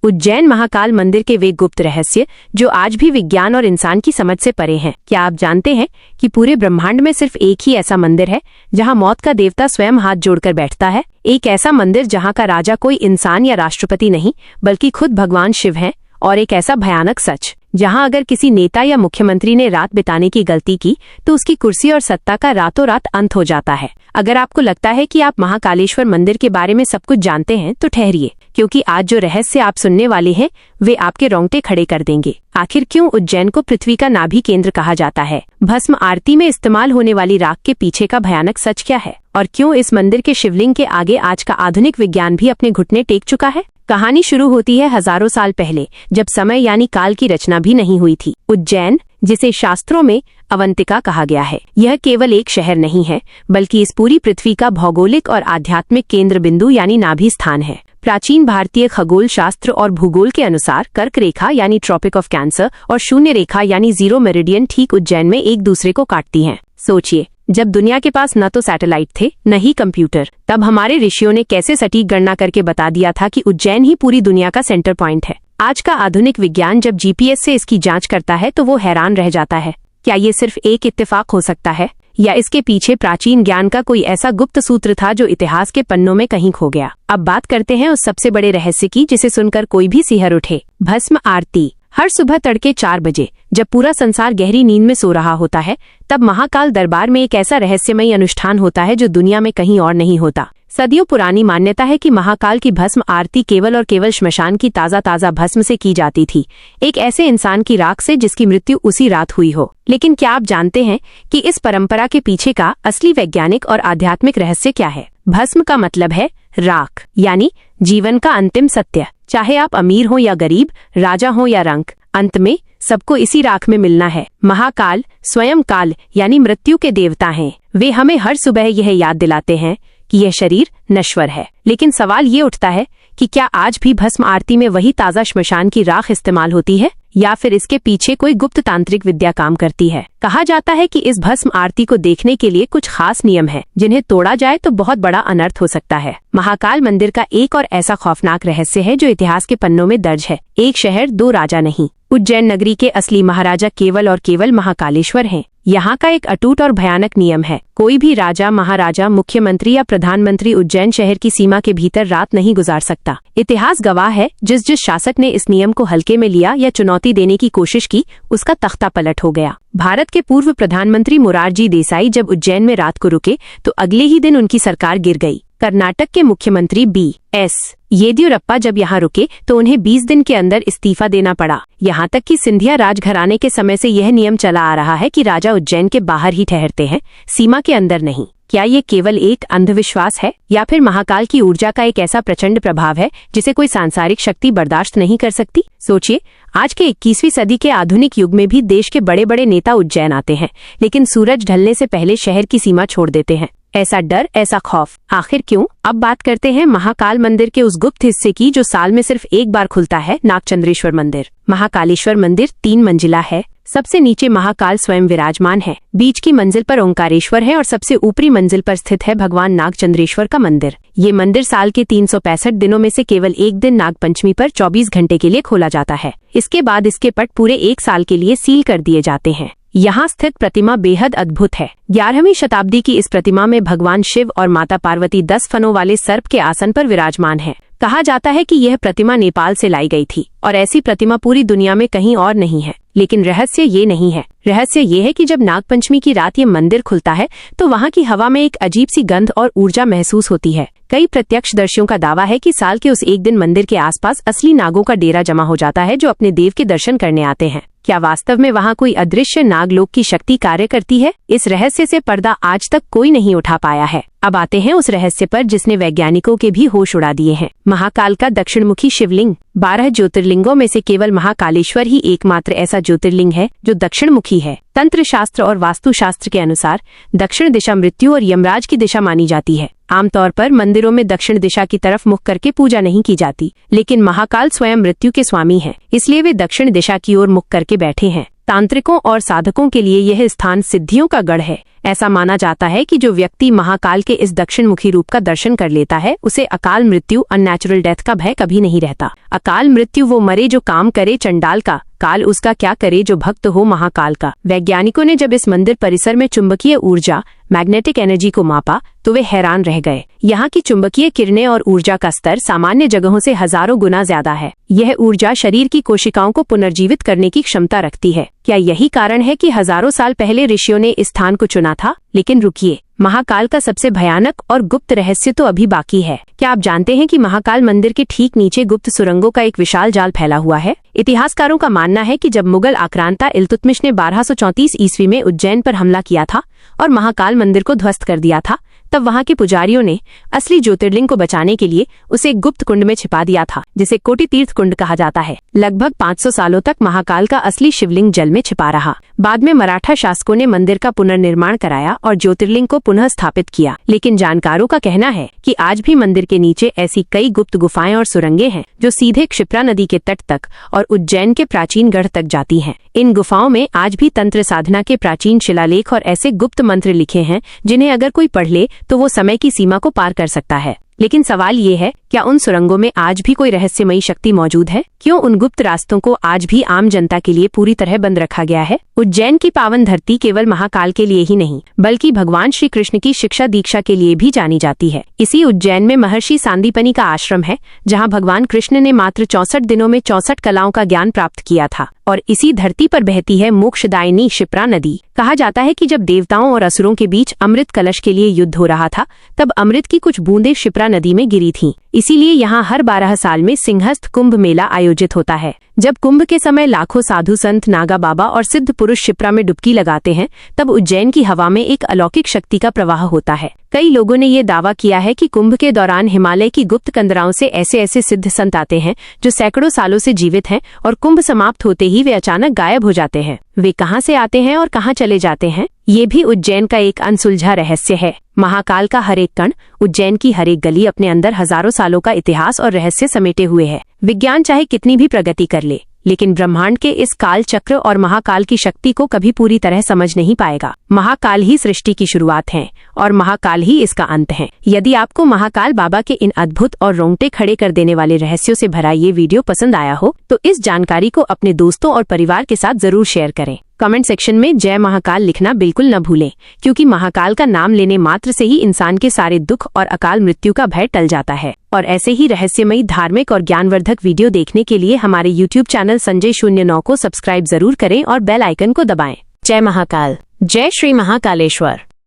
उज्जैन महाकाल मंदिर के वे गुप्त रहस्य जो आज भी विज्ञान और इंसान की समझ से परे हैं। क्या आप जानते हैं कि पूरे ब्रह्मांड में सिर्फ एक ही ऐसा मंदिर है जहां मौत का देवता स्वयं हाथ जोड़कर बैठता है? एक ऐसा मंदिर जहां का राजा कोई इंसान या राष्ट्रपति नहीं बल्कि खुद भगवान शिव हैं। और एक ऐसा भयानक सच जहां अगर किसी नेता या मुख्यमंत्री ने रात बिताने की गलती की तो उसकी कुर्सी और सत्ता का रातों रात अंत हो जाता है। अगर आपको लगता है कि आप महाकालेश्वर मंदिर के बारे में सब कुछ जानते हैं तो ठहरिए, क्योंकि आज जो रहस्य आप सुनने वाले हैं वे आपके रोंगटे खड़े कर देंगे। आखिर क्यों उज्जैन को पृथ्वी का नाभि केंद्र कहा जाता है? भस्म आरती में इस्तेमाल होने वाली राख के पीछे का भयानक सच क्या है? और क्यों इस मंदिर के शिवलिंग के आगे आज का आधुनिक विज्ञान भी अपने घुटने टेक चुका है? कहानी शुरू होती है हजारों साल पहले, जब समय यानी काल की रचना भी नहीं हुई थी। उज्जैन, जिसे शास्त्रों में अवंतिका कहा गया है, यह केवल एक शहर नहीं है बल्कि इस पूरी पृथ्वी का भौगोलिक और आध्यात्मिक केंद्र बिंदु यानी नाभि स्थान है। प्राचीन भारतीय खगोल शास्त्र और भूगोल के अनुसार कर्क रेखा यानी ट्रॉपिक ऑफ कैंसर और शून्य रेखा यानी जीरो मेरिडियन ठीक उज्जैन में एक दूसरे को काटती हैं। सोचिए, जब दुनिया के पास न तो सैटेलाइट थे न ही कंप्यूटर, तब हमारे ऋषियों ने कैसे सटीक गणना करके बता दिया था कि उज्जैन ही पूरी दुनिया का सेंटर पॉइंट है। आज का आधुनिक विज्ञान जब जीपीएस से इसकी जांच करता है तो वो हैरान रह जाता है। क्या ये सिर्फ एक इत्तेफाक हो सकता है या इसके पीछे प्राचीन ज्ञान का कोई ऐसा गुप्त सूत्र था जो इतिहास के पन्नों में कहीं खो गया? अब बात करते हैं उस सबसे बड़े रहस्य की जिसे सुनकर कोई भी सिहर उठे। भस्म आरती। हर सुबह तड़के 4 बजे जब पूरा संसार गहरी नींद में सो रहा होता है, तब महाकाल दरबार में एक ऐसा रहस्यमयी अनुष्ठान होता है जो दुनिया में कहीं और नहीं होता। सदियों पुरानी मान्यता है कि महाकाल की भस्म आरती केवल और केवल श्मशान की ताजा भस्म से की जाती थी, एक ऐसे इंसान की राख से जिसकी मृत्यु उसी रात हुई हो। लेकिन क्या आप जानते हैं कि इस परंपरा के पीछे का असली वैज्ञानिक और आध्यात्मिक रहस्य क्या है? भस्म का मतलब है राख, यानी जीवन का अंतिम सत्य। चाहे आप अमीर हो या गरीब, राजा हो या रंक, अंत में सबको इसी राख में मिलना है। महाकाल स्वयं काल यानी मृत्यु के देवता हैं। वे हमें हर सुबह यह याद दिलाते हैं कि यह शरीर नश्वर है। लेकिन सवाल ये उठता है कि क्या आज भी भस्म आरती में वही ताजा श्मशान की राख इस्तेमाल होती है या फिर इसके पीछे कोई गुप्त तांत्रिक विद्या काम करती है? कहा जाता है कि इस भस्म आरती को देखने के लिए कुछ खास नियम हैं, जिन्हें तोड़ा जाए तो बहुत बड़ा अनर्थ हो सकता है। महाकाल मंदिर का एक और ऐसा खौफनाक रहस्य है जो इतिहास के पन्नों में दर्ज है। एक शहर दो राजा नहीं, उज्जैन नगरी के असली महाराजा केवल और केवल महाकालेश्वर हैं। यहाँ का एक अटूट और भयानक नियम है, कोई भी राजा, महाराजा, मुख्यमंत्री या प्रधानमंत्री उज्जैन शहर की सीमा के भीतर रात नहीं गुजार सकता। इतिहास गवाह है, जिस शासक ने इस नियम को हल्के में लिया या चुनौती देने की कोशिश की, उसका तख्ता पलट हो गया। भारत के पूर्व प्रधानमंत्री मोरारजी देसाई जब उज्जैन में रात को रुके तो अगले ही दिन उनकी सरकार गिर गई। कर्नाटक के मुख्यमंत्री B.S. येदियुरप्पा जब यहाँ रुके तो उन्हें 20 दिन के अंदर इस्तीफा देना पड़ा। यहाँ तक कि सिंधिया राजघराने के समय से यह नियम चला आ रहा है कि राजा उज्जैन के बाहर ही ठहरते हैं, सीमा के अंदर नहीं। क्या ये केवल एक अंधविश्वास है या फिर महाकाल की ऊर्जा का एक ऐसा प्रचंड प्रभाव है जिसे कोई सांसारिक शक्ति बर्दाश्त नहीं कर सकती? सोचिए, आज के 21वीं सदी के आधुनिक युग में भी देश के बड़े बड़े नेता उज्जैन आते हैं, लेकिन सूरज ढलने से पहले शहर की सीमा छोड़ देते हैं। ऐसा डर, ऐसा खौफ, आखिर क्यों? अब बात करते हैं महाकाल मंदिर के उस गुप्त हिस्से की जो साल में सिर्फ एक बार खुलता है, नागचंद्रेश्वर मंदिर। महाकालेश्वर मंदिर 3 मंजिला है। सबसे नीचे महाकाल स्वयं विराजमान है, बीच की मंजिल पर ओंकारेश्वर है और सबसे ऊपरी मंजिल पर स्थित है भगवान नागचंद्रेश्वर का मंदिर। ये मंदिर साल के 365 दिनों में से केवल एक दिन नागपंचमी पर 24 घंटे के लिए खोला जाता है। इसके बाद इसके पट पूरे 1 साल के लिए सील कर दिए जाते हैं। यहाँ स्थित प्रतिमा बेहद अद्भुत है। 11वीं शताब्दी की इस प्रतिमा में भगवान शिव और माता पार्वती 10 फनों वाले सर्प के आसन पर विराजमान है। कहा जाता है कि यह प्रतिमा नेपाल से लाई गई थी और ऐसी प्रतिमा पूरी दुनिया में कहीं और नहीं है। लेकिन रहस्य ये नहीं है। रहस्य ये है कि जब नागपंचमी की रात ये मंदिर खुलता है तो वहाँ की हवा में एक अजीब सी गंध और ऊर्जा महसूस होती है। कई प्रत्यक्षदर्शियों का दावा है कि साल के उस एक दिन मंदिर के आसपास असली नागों का डेरा जमा हो जाता है जो अपने देव के दर्शन करने आते हैं। क्या वास्तव में वहाँ कोई अदृश्य नागलोक की शक्ति कार्य करती है? इस रहस्य से पर्दा आज तक कोई नहीं उठा पाया है। अब आते हैं उस रहस्य पर जिसने वैज्ञानिकों के भी होश उड़ा दिए हैं। महाकाल का दक्षिणमुखी शिवलिंग। 12 ज्योतिर्लिंगों में से केवल महाकालेश्वर ही एकमात्र ऐसा ज्योतिर्लिंग है जो दक्षिणमुखी है। तंत्र शास्त्र और वास्तु शास्त्र के अनुसार दक्षिण दिशा मृत्यु और यमराज की दिशा मानी जाती है। आमतौर पर मंदिरों में दक्षिण दिशा की तरफ मुख करके पूजा नहीं की जाती, लेकिन महाकाल स्वयं मृत्यु के स्वामी हैं, इसलिए वे दक्षिण दिशा की ओर मुख करके बैठे हैं। तांत्रिकों और साधकों के लिए यह स्थान सिद्धियों का गढ़ है। ऐसा माना जाता है कि जो व्यक्ति महाकाल के इस दक्षिणमुखी रूप का दर्शन कर लेता है, उसे अकाल मृत्यु अननेचुरल डेथ का भय कभी नहीं रहता। अकाल मृत्यु वो मरे जो काम करे चंडाल का, काल उसका क्या करे जो भक्त हो महाकाल का। वैज्ञानिकों ने जब इस मंदिर परिसर में चुंबकीय ऊर्जा मैग्नेटिक एनर्जी को मापा तो वे हैरान रह गए। यहाँ की चुंबकीय किरणें और ऊर्जा का स्तर सामान्य जगहों से हजारों गुना ज्यादा है। यह ऊर्जा शरीर की कोशिकाओं को पुनर्जीवित करने की क्षमता रखती है। क्या यही कारण है कि हजारों साल पहले ऋषियों ने इस स्थान को चुना था? लेकिन रुकिए, महाकाल का सबसे भयानक और गुप्त रहस्य तो अभी बाकी है। क्या आप जानते हैं कि महाकाल मंदिर के ठीक नीचे गुप्त सुरंगों का एक विशाल जाल फैला हुआ है? इतिहासकारों का मानना है कि जब मुगल आक्रांता इल्तुतमिश ने 1234 ईस्वी में उज्जैन पर हमला किया था और महाकाल मंदिर को ध्वस्त कर दिया था, तब वहां के पुजारियों ने असली ज्योतिर्लिंग को बचाने के लिए उसे एक गुप्त कुंड में छिपा दिया था, जिसे कोटि तीर्थ कुंड कहा जाता है। लगभग 500 सालों तक महाकाल का असली शिवलिंग जल में छिपा रहा। बाद में मराठा शासकों ने मंदिर का पुनर्निर्माण कराया और ज्योतिर्लिंग को पुनः स्थापित किया। लेकिन जानकारों का कहना है कि आज भी मंदिर के नीचे ऐसी कई गुप्त गुफाएं और सुरंगें हैं जो सीधे क्षिप्रा नदी के तट तक और उज्जैन के प्राचीन गढ़ तक जाती हैं। इन गुफाओं में आज भी तंत्र साधना के प्राचीन शिलालेख और ऐसे गुप्त मंत्र लिखे हैं जिन्हें अगर कोई पढ़ ले तो वो समय की सीमा को पार कर सकता है। लेकिन सवाल ये है, क्या उन सुरंगों में आज भी कोई रहस्यमयी शक्ति मौजूद है? क्यों उन गुप्त रास्तों को आज भी आम जनता के लिए पूरी तरह बंद रखा गया है? उज्जैन की पावन धरती केवल महाकाल के लिए ही नहीं, बल्कि भगवान श्री कृष्ण की शिक्षा दीक्षा के लिए भी जानी जाती है। इसी उज्जैन में महर्षि सांदीपनि का आश्रम है, जहाँ भगवान कृष्ण ने मात्र 64 दिनों में 64 कलाओं का ज्ञान प्राप्त किया था। और इसी धरती पर बहती है मोक्षदायिनी क्षिप्रा नदी। कहा जाता है कि जब देवताओं और असुरों के बीच अमृत कलश के लिए युद्ध हो रहा था, तब अमृत की कुछ बूंदें क्षिप्रा नदी में गिरी थीं। इसीलिए यहाँ हर 12 साल में सिंहस्थ कुंभ मेला आयोजित होता है। जब कुंभ के समय लाखों साधु संत, नागा बाबा और सिद्ध पुरुष क्षिप्रा में डुबकी लगाते हैं, तब उज्जैन की हवा में एक अलौकिक शक्ति का प्रवाह होता है। कई लोगों ने ये दावा किया है कि कुंभ के दौरान हिमालय की गुप्त कंदराओं से ऐसे सिद्ध संत आते हैं जो सैकड़ों सालों से जीवित हैं और कुंभ समाप्त होते ही वे अचानक गायब हो जाते हैं। वे कहाँ से आते हैं और कहाँ चले जाते हैं, ये भी उज्जैन का एक अनसुलझा रहस्य है। महाकाल का हर एक कण, उज्जैन की हर एक गली अपने अंदर हजारों सालों का इतिहास और रहस्य समेटे हुए है। विज्ञान चाहे कितनी भी प्रगति कर ले, लेकिन ब्रह्मांड के इस काल चक्र और महाकाल की शक्ति को कभी पूरी तरह समझ नहीं पाएगा। महाकाल ही सृष्टि की शुरुआत है और महाकाल ही इसका अंत है। यदि आपको महाकाल बाबा के इन अद्भुत और रोंगटे खड़े कर देने वाले रहस्यों से भरा ये वीडियो पसंद आया हो, तो इस जानकारी को अपने दोस्तों और परिवार के साथ जरूर शेयर करें। कमेंट सेक्शन में जय महाकाल लिखना बिल्कुल न भूलें, क्योंकि महाकाल का नाम लेने मात्र से ही इंसान के सारे दुख और अकाल मृत्यु का भय टल जाता है। और ऐसे ही रहस्यमयी, धार्मिक और ज्ञानवर्धक वीडियो देखने के लिए हमारे YouTube चैनल संजय 09 को सब्सक्राइब जरूर करें और बेल आइकन को दबाएं। जय महाकाल, जय श्री महाकालेश्वर।